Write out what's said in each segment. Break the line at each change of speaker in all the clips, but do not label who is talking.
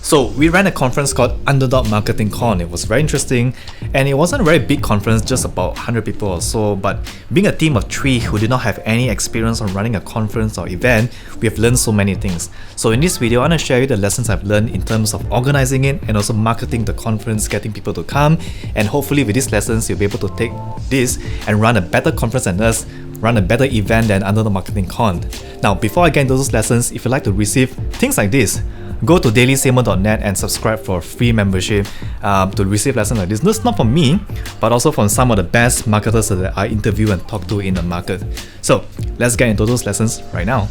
So we ran a conference called Underdog Marketing Con. It was very interesting, and it wasn't a very big conference, just about 100 people or so, but being a team of 3 who did not have any experience on running a conference or event, we have learned so many things. So in this video, I want to share you the lessons I've learned in terms of organizing it and also marketing the conference, getting people to come, and hopefully with these lessons, you'll be able to take this and run a better conference than us, run a better event than Underdog Marketing Con. Now, before I get into those lessons, if you'd like to receive things like this, go to dailycmo.net and subscribe for a free membership to receive lessons like this. This is not from me, but also from some of the best marketers that I interview and talk to in the market. So let's get into those lessons right now.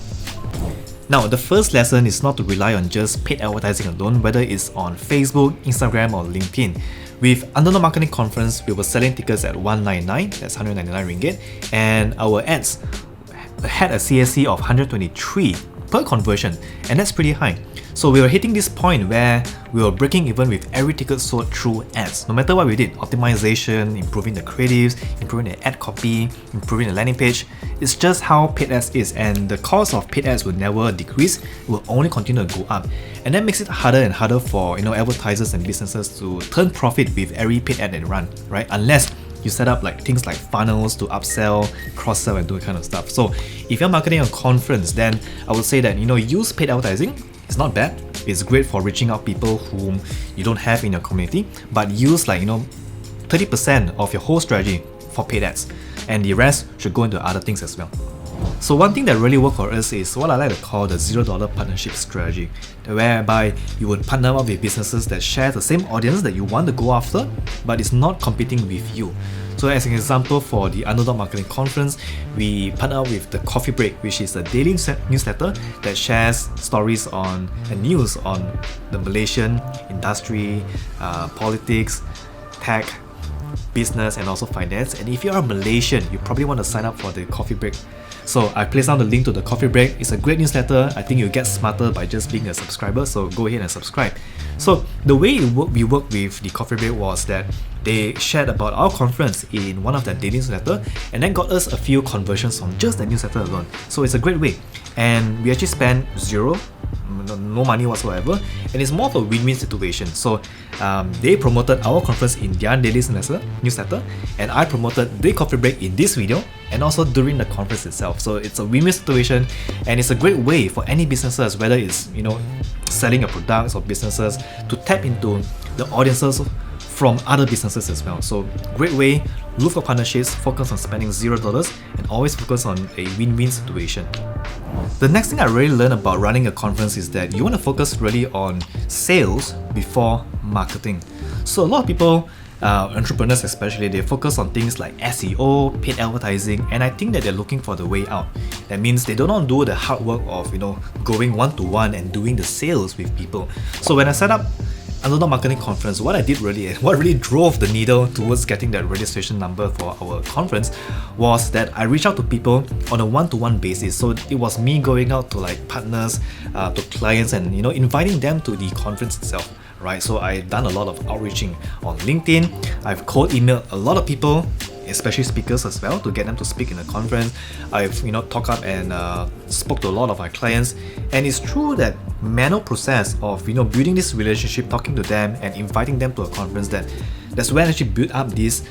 Now, the first lesson is not to rely on just paid advertising alone, whether it's on Facebook, Instagram, or LinkedIn. With Underdog Marketing Conference, we were selling tickets at 199, that's 199 ringgit, and our ads had a CAC of 123 per conversion, and that's pretty high. So we were hitting this point where we were breaking even with every ticket sold through ads. No matter what we did, optimization, improving the creatives, improving the ad copy, improving the landing page, it's just how paid ads is, and the cost of paid ads will never decrease, it will only continue to go up. And that makes it harder and harder for advertisers and businesses to turn profit with every paid ad they run, right? Unless you set up things like funnels to upsell, cross-sell, and do that kind of stuff. So if you're marketing a conference, then I would say that use paid advertising. It's not bad. It's great for reaching out people whom you don't have in your community, but use 30% of your whole strategy for paid ads, and the rest should go into other things as well. So one thing that really worked for us is what I like to call the $0 partnership strategy, whereby you would partner up with businesses that share the same audience that you want to go after, but it's not competing with you. So as an example, for the Underdog Marketing Conference, we partner up with the Coffee Break, which is a daily newsletter that shares stories on and news on the Malaysian industry, politics, tech, business, and also finance. And if you are Malaysian, you probably want to sign up for the Coffee Break. So I placed down the link to the Coffee Break. It's a great newsletter. I think you'll get smarter by just being a subscriber, so go ahead and subscribe. So the way we worked with the Coffee Break was that they shared about our conference in one of their daily newsletter, and then got us a few conversions from just the newsletter alone. So it's a great way, and we actually spent zero, no money whatsoever, and it's more of a win-win situation. So they promoted our conference in their daily newsletter, and I promoted the Coffee Break in this video and also during the conference itself. So it's a win-win situation, and it's a great way for any businesses, whether it's selling your products or businesses, to tap into the audiences from other businesses as well. So great way, look for partnerships, focus on spending $0, and always focus on a win-win situation. The next thing I really learned about running a conference is that you want to focus really on sales before marketing. So a lot of people, entrepreneurs especially, they focus on things like SEO, paid advertising, and I think that they're looking for the way out. That means they do not do the hard work of going one-to-one and doing the sales with people. So when I set up Underdog Marketing Conference, what really drove the needle towards getting that registration number for our conference was that I reached out to people on a one-to-one basis. So it was me going out to partners, to clients, and inviting them to the conference itself, right? So I've done a lot of outreaching on LinkedIn. I've cold emailed a lot of people, especially speakers as well, to get them to speak in the conference. I've talked up and spoke to a lot of my clients, and it's true that manual process of building this relationship, talking to them and inviting them to a conference, that's when I actually build up these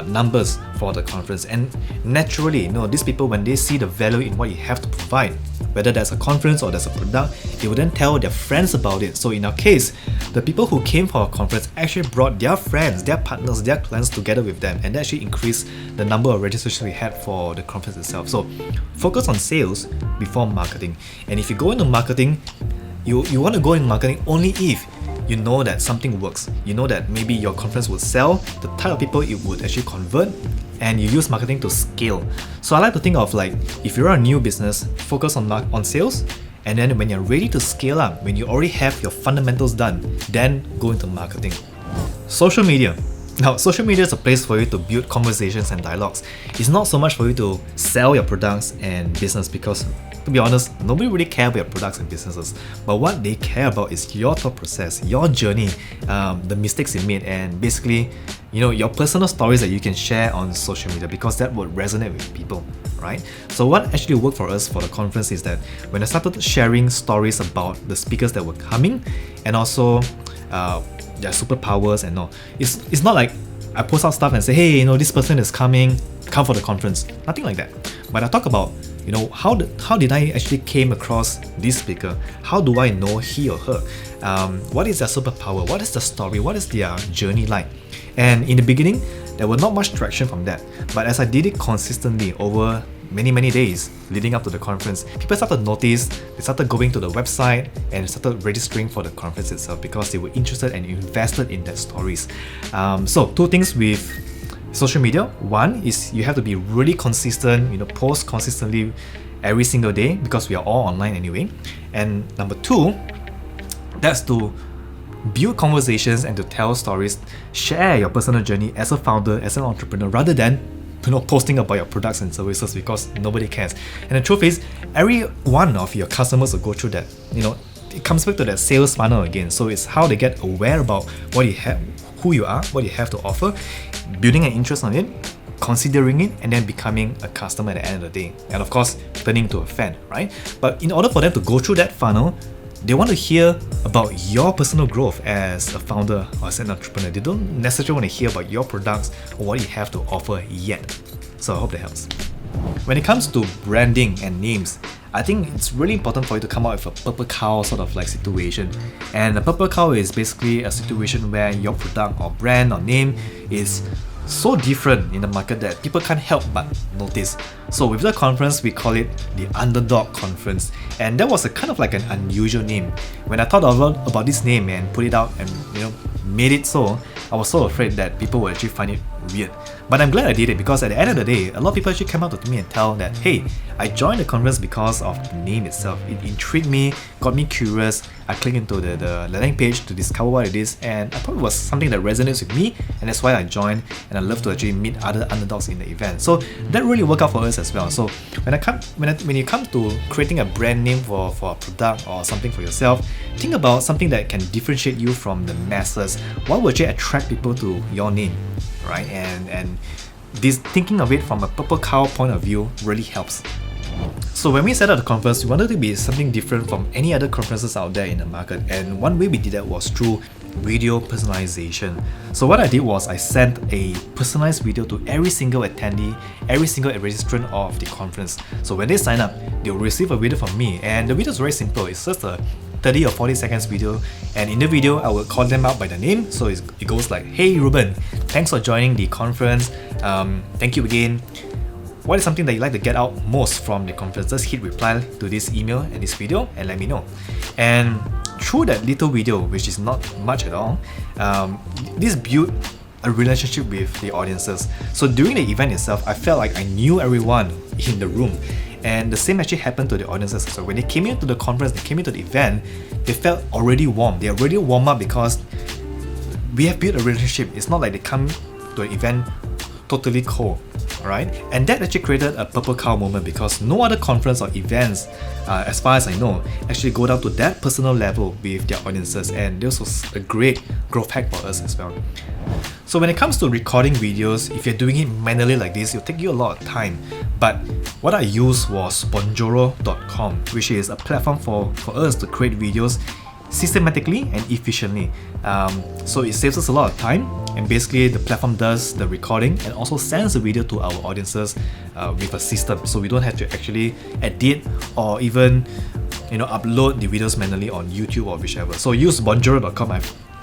numbers for the conference. And naturally, these people, when they see the value in what you have to provide, whether that's a conference or that's a product, they will then tell their friends about it. So in our case, the people who came for our conference actually brought their friends, their partners, their clients together with them, and that actually increased the number of registrations we had for the conference itself. So focus on sales before marketing. And if you go into marketing, you want to go in marketing only if you know that something works. You know that maybe your conference would sell, the type of people it would actually convert, and you use marketing to scale. So I like to think of if you're a new business, focus on sales, and then when you're ready to scale up, when you already have your fundamentals done, then go into marketing. Social media. Now, social media is a place for you to build conversations and dialogues. It's not so much for you to sell your products and business, because to be honest, nobody really cares about your products and businesses. But what they care about is your thought process, your journey, the mistakes you made, and basically, your personal stories that you can share on social media, because that would resonate with people, right? So what actually worked for us for the conference is that when I started sharing stories about the speakers that were coming, and also their superpowers and all, it's not like I post out stuff and say, hey, this person is coming, come for the conference. Nothing like that. But I talk about, how did I actually came across this speaker? How do I know he or her? What is their superpower? What is the story? What is their journey like? And in the beginning, there was not much traction from that. But as I did it consistently over many days leading up to the conference, people started to notice, they started going to the website and started registering for the conference itself because they were interested and invested in their stories. So two things with social media. One is you have to be really consistent, post consistently every single day, because we are all online anyway. And number two, that's to build conversations and to tell stories, share your personal journey as a founder, as an entrepreneur, rather than posting about your products and services, because nobody cares. And the truth is, every one of your customers will go through that. It comes back to that sales funnel again. So it's how they get aware about what you have, who you are, what you have to offer, building an interest on it, considering it, and then becoming a customer at the end of the day. And of course, turning into a fan, right? But in order for them to go through that funnel, they want to hear about your personal growth as a founder or as an entrepreneur. They don't necessarily want to hear about your products or what you have to offer yet. So I hope that helps. When it comes to branding and names, I think it's really important for you to come up with a purple cow sort of like situation. And the purple cow is basically a situation where your product or brand or name is so different in the market that people can't help but notice. So with the conference, we call it the Underdog Conference, and that was a kind of like an unusual name. When I thought about this name and put it out and made it so, I was so afraid that people would actually find it weird. But I'm glad I did it, because at the end of the day, a lot of people actually came out to me and tell that, hey, I joined the conference because of the name itself. It intrigued me, got me curious. I clicked into the landing page to discover what it is, and I thought it was something that resonates with me, and that's why I joined. And I love to actually meet other underdogs in the event. So that really worked out for us as well. So when you come to creating a brand name for a product or something for yourself, think about something that can differentiate you from the masses. What would actually attract people to your name, right? And this thinking of it from a purple cow point of view really helps. So when we set up the conference, we wanted to be something different from any other conferences out there in the market, and one way we did that was through video personalization. So what I did was I sent a personalized video to every single attendee, every single registrant of the conference. So when they sign up, they'll receive a video from me, and the video is very simple. It's just a 30 or 40 seconds video, and in the video I will call them out by the name. So it goes like, hey Ruben, thanks for joining the conference, thank you again. What is something that you'd like to get out most from the conference? Just hit reply to this email and this video and let me know. And through that little video, which is not much at all, this built a relationship with the audiences. So during the event itself, I felt like I knew everyone in the room. And the same actually happened to the audiences. So when they came into the conference, they came into the event, they felt already warm. They already warm up because we have built a relationship. It's not like they come to an event totally cold, right? And that actually created a purple cow moment, because no other conference or events, as far as I know, actually go down to that personal level with their audiences. And this was a great growth hack for us as well. So when it comes to recording videos, if you're doing it manually like this, it'll take you a lot of time. But what I used was Bonjoro.com, which is a platform for us to create videos systematically and efficiently. So it saves us a lot of time, and basically the platform does the recording and also sends the video to our audiences with a system, so we don't have to actually edit or even upload the videos manually on YouTube or whichever. So use Bonjoro.com.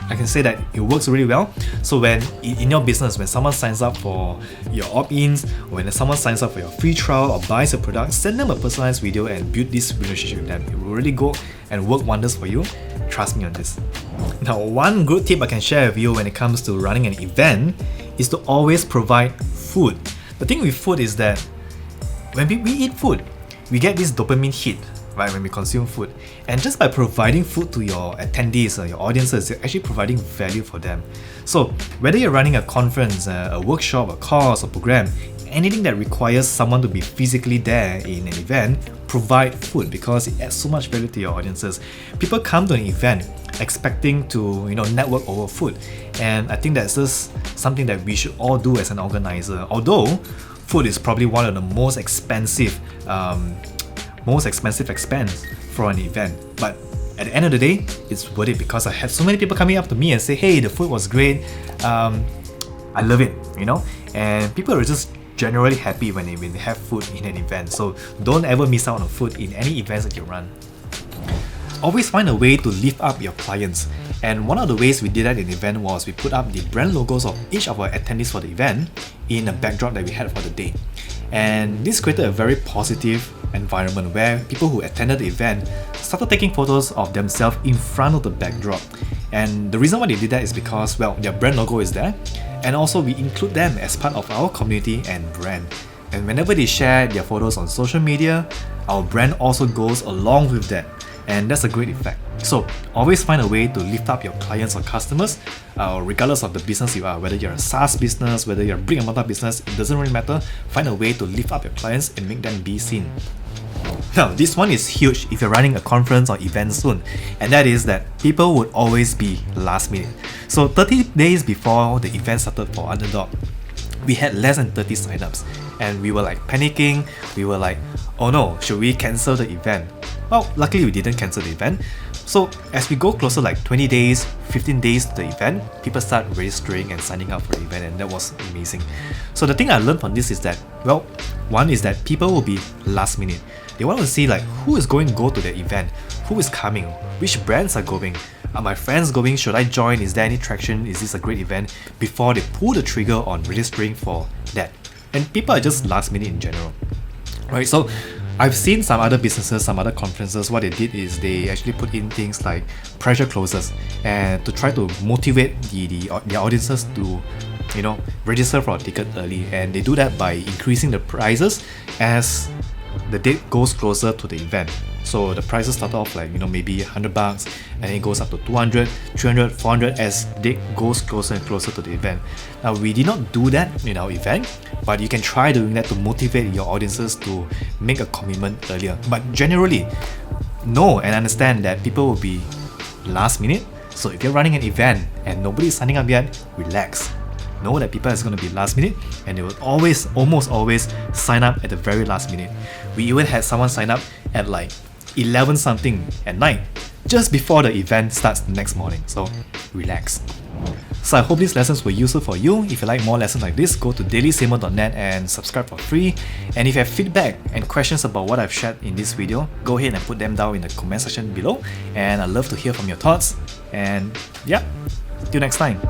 I can say that it works really well. So when in your business, when someone signs up for your opt-ins, or when someone signs up for your free trial or buys a product, send them a personalized video and build this relationship with them. It will really go and work wonders for you. Trust me on this. Now, one good tip I can share with you when it comes to running an event is to always provide food. The thing with food is that when we eat food, we get this dopamine hit right? When we consume food. And just by providing food to your attendees or your audiences, you're actually providing value for them. So whether you're running a conference, a workshop, a course, a program, anything that requires someone to be physically there in an event, provide food because it adds so much value to your audiences. People come to an event expecting to network over food, and I think that's just something that we should all do as an organizer. Although food is probably one of the most expensive expense for an event, but at the end of the day, it's worth it because I had so many people coming up to me and say, hey, the food was great, I love it, and people are just generally happy when they have food in an event. So don't ever miss out on food in any events that you run. Always find a way to lift up your clients. And one of the ways we did that in the event was we put up the brand logos of each of our attendees for the event in a backdrop that we had for the day. And this created a very positive environment where people who attended the event started taking photos of themselves in front of the backdrop. And the reason why they did that is because, well, their brand logo is there, and also we include them as part of our community and brand. And whenever they share their photos on social media, our brand also goes along with that. And that's a great effect. So always find a way to lift up your clients or customers, regardless of the business you are, whether you're a SaaS business, whether you're a brick and mortar business, it doesn't really matter. Find a way to lift up your clients and make them be seen. Now, this one is huge if you're running a conference or event soon, and that is that people would always be last minute. So 30 days before the event started for Underdog, we had less than 30 signups, and we were like panicking. We were like, oh no, should we cancel the event? Well, luckily we didn't cancel the event. So as we go closer, like 20 days, 15 days to the event, people start registering and signing up for the event, and that was amazing. So the thing I learned from this is that, well, one is that people will be last minute. They want to see like who is going to go to the event, who is coming, which brands are going, are my friends going, should I join, is there any traction, is this a great event, before they pull the trigger on registering for that. And people are just last minute in general, right? So I've seen some other businesses, some other conferences, what they did is they actually put in things like pressure closes and to try to motivate their audiences to register for a ticket early, and they do that by increasing the prices as the date goes closer to the event. So the prices start off like maybe $100 and then it goes up to 200, 300, 400 as date goes closer and closer to the event. Now we did not do that in our event, but you can try doing that to motivate your audiences to make a commitment earlier. But generally, know and understand that people will be last minute. So if you're running an event and nobody is signing up yet, relax. Know that people is going to be last minute, and they will almost always sign up at the very last minute. We even had someone sign up at like 11 something at night, just before the event starts the next morning. So relax. So I hope these lessons were useful for you. If you like more lessons like this, go to dailycmo.net and subscribe for free. And if you have feedback and questions about what I've shared in this video, go ahead and put them down in the comment section below, and I'd love to hear from your thoughts. And yeah, till next time.